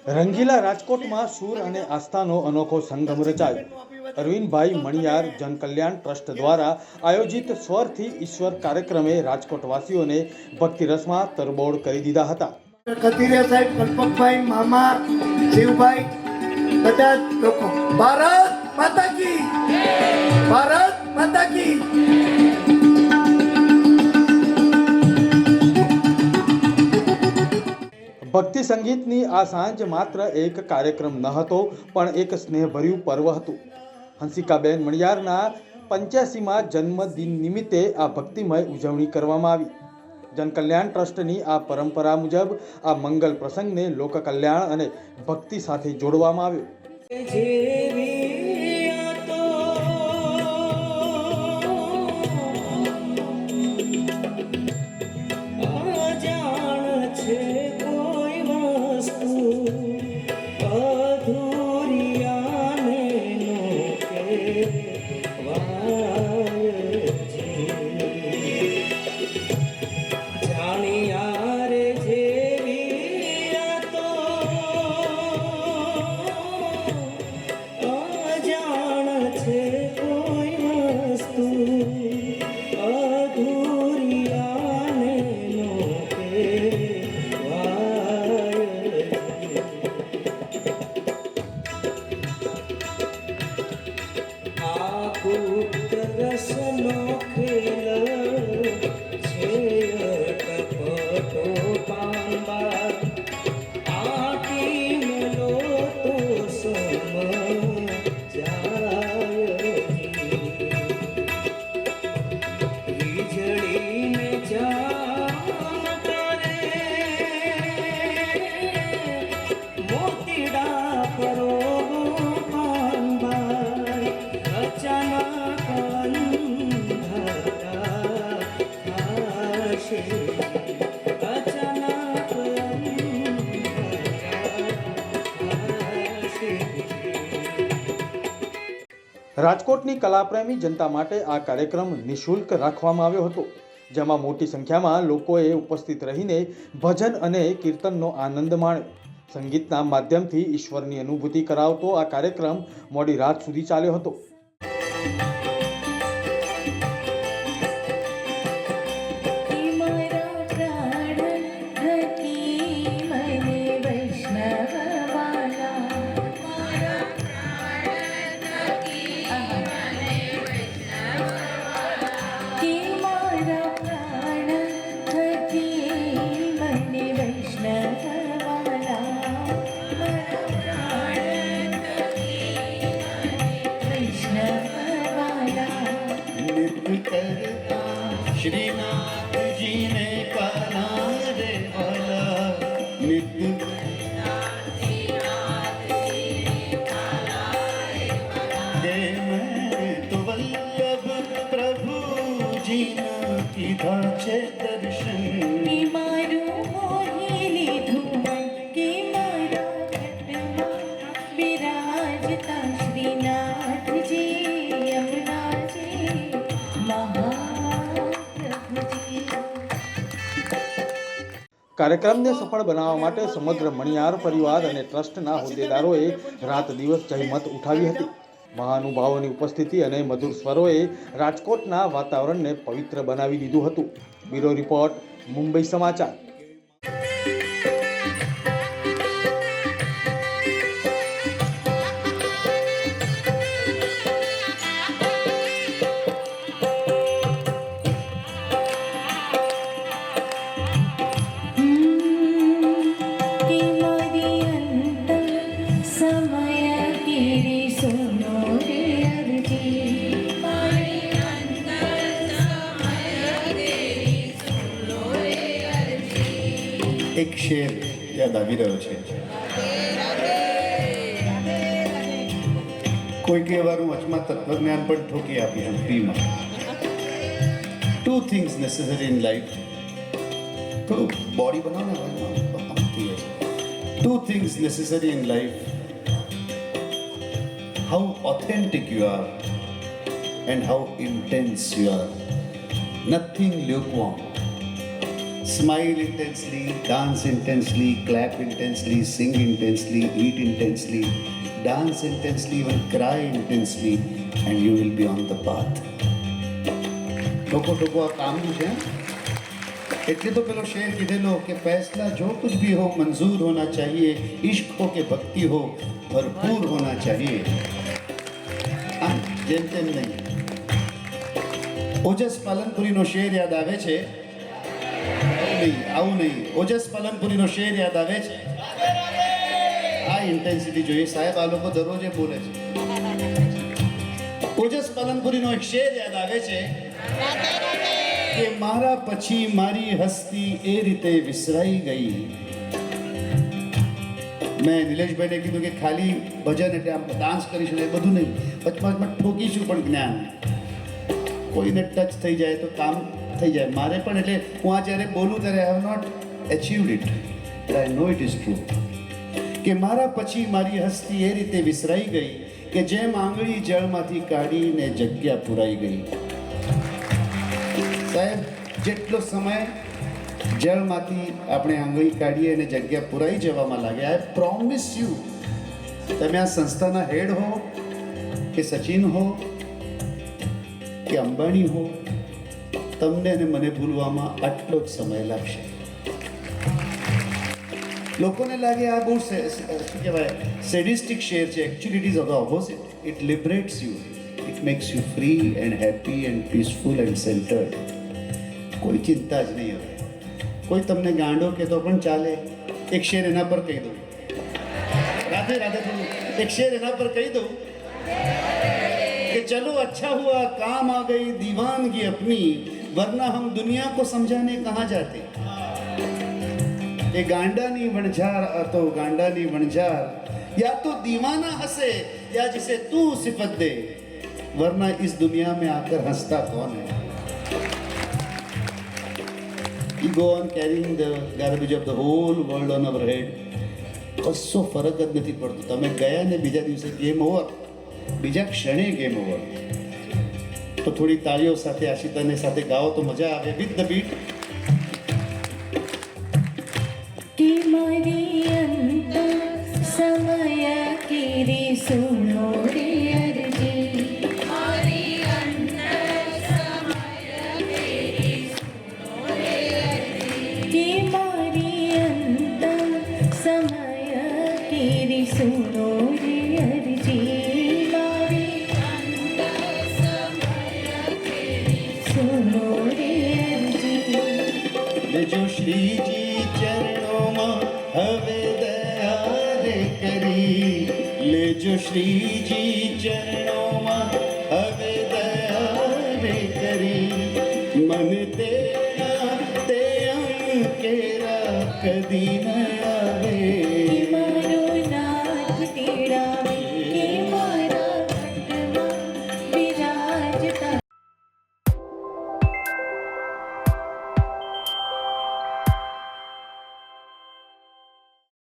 રંગીલા રાજકોટમાં સૂર અને આસ્થાનો અનોખો સંગમ રચાયો. અરવિંદભાઈ મણિયાર જનકલ્યાણ ટ્રસ્ટ દ્વારા આયોજિત સ્વરથી ઈશ્વર કાર્યક્રમે રાજકોટવાસીઓને ભક્તિરસમાં તરબોળ કરી દીધા હતા. કતિરિયા સાહેબ, કલ્પકભાઈ, મામા, શિવભાઈ, બધા લોકો ભારત માતા કી જય, ભારત માતા કી. ભક્તિ સંગીતની આ સાંજ માત્ર એક કાર્યક્રમ ન હતો, પણ એક સ્નેહભર્યું પર્વ હતું. હંસિકાબેન મણિયારના 85માં જન્મદિન નિમિત્તે આ ભક્તિમય ઉજવણી કરવામાં આવી. જનકલ્યાણ ટ્રસ્ટની આ પરંપરા મુજબ આ મંગલ પ્રસંગને લોકકલ્યાણ અને ભક્તિ સાથે જોડવામાં આવ્યો. રાજકોટની કલાપ્રેમી જનતા માટે આ કાર્યક્રમ નિઃશુલ્ક રાખવામાં આવ્યો હતો, જેમાં મોટી સંખ્યામાં લોકોએ ઉપસ્થિત રહીને ભજન અને કીર્તનનો આનંદ માણ્યો. સંગીતના માધ્યમથી ઈશ્વરની અનુભૂતિ કરાવતો આ કાર્યક્રમ મોડી રાત સુધી ચાલ્યો હતો. श्रीनाथ जी ने कहा रे भला मैं तो वल्लभ प्रभु जी न कीधा छे दर्शन કાર્યક્રમને સફળ બનાવવા માટે સમગ્ર મણિયાર પરિવાર અને ટ્રસ્ટના હોદ્દેદારોએ રાત દિવસ જહેમત ઉઠાવી હતી. મહાનુભાવોની ઉપસ્થિતિ અને મધુર સ્વરોએ રાજકોટના વાતાવરણને પવિત્ર બનાવી દીધું હતું. બ્યુરો રિપોર્ટ, મુંબઈ સમાચાર. એક શેર યાદ આવી રહ્યો છે. કોઈક એવાનું વચમાં તત્વજ્ઞાન પણ ઠોકી આપ્યું ફ્રીમાં. 2 things necessary in life. થોડું બોડી બનાવને થઈ જાય. 2 things necessary in life. How authentic you are and how intense you are. Nothing lukewarm. Smile intensely, dance intensely, clap intensely, sing intensely, eat intensely, dance intensely, even cry intensely, and you will be on the path. ટોકો આ કામનું છે એટલે તો પેલો share કીધેલો કે ફૈસલા જો कुछ भी हो मंजूर होना चाहिए, इश्क हो के भक्ति हो भरपूर होना चाहिए. જેમ તેમ નહીં. ઓજસ પાલનપુરીનો શેર યાદ આવે છે? આવું નહીં. ઓજસ પાલનપુરીનો શેર યાદ આવે છે? આ ઇન્ટેન્સિટી જોઈએ સાહેબ, આ લોકો દરરોજે બોલે છે. ઓજસ પાલનપુરીનો એક શેર યાદ આવે છે કે મારા પછી મારી હસ્તી એ રીતે વિસરાઈ ગઈ. મેં નિલેશભાઈને કીધું કે ખાલી ભજન એટલે આમ ડાન્સ કરીશું એ બધું નહીં, વચમાં ઠોકીશું પણ જ્ઞાન. કોઈને ટચ થઈ જાય તો કામ થઈ જાય. મારે પણ એટલે હું આ જ્યારે બોલું ત્યારે I have not achieved it, but I know it is true કે મારા પછી મારી હસ્તી એ રીતે વિસરાઈ ગઈ કે જેમ આંગળી જળમાંથી કાઢીને જગ્યા પુરાઈ ગઈ. સાહેબ, જેટલો સમય જળમાંથી આપણે આંગળી કાઢીએ અને જગ્યા પુરાઈ જવામાં લાગે, આઈ પ્રોમિસ યુ, તમે આ સંસ્થાના હેડ હો કે સચિન હો કે અંબાણી હો, તમને અને મને ભૂલવામાં આટલો જ સમય લાગશે. લોકોને લાગે આ બહુ શું કહેવાય સેડિસ્ટિક શેર છે. Actually it is the opposite. It liberates you, it makes you free and happy and peaceful and centred. કોઈ ચિંતા જ નહીં હવે. કોઈ તમને ગાંડો કહેતો પણ ચાલે. એક શેર એના પર કહી દઉં. રાધે રાધે. થોડું એક શેર એના પર કહી દઉં कि चलो अच्छा हुआ काम आ गई दीवानगी अपनी, वरना हम दुनिया को समझाने कहाँ जाते. ये गांडानी वणझार तो गांडानी वणझार, या तो दीवाना हंसे या जिसे तू सिफत दे, वरना इस दुनिया में आकर हंसता कौन है. You go on carrying the garbage of the whole world on our head. કશો ફરક જ નથી પડતો. તમે ગયા ને બીજા દિવસે ગેમ ઓવર, બીજા ક્ષણે ગેમ ઓવર. તો થોડી તાળીઓ સાથે આશિતાને સાથે ગાઓ તો મજા આવે. With the bit. कि मारी अंतर समय की सुनो रे अर्जी, मारी अंतर समय की सुनो रे अर्जी, कि मारी अंतर समय की सुनो रे अर्जी, मारी अंतर समय की सुनो रे अर्जी. લેજો શ્રીજી ચરણોમાં હવે દયા રે કરી, લેજો શ્રીજી ચરણોમાં હવે દયા રે કરી, મન તેરા તે અંકેરા કદી નયા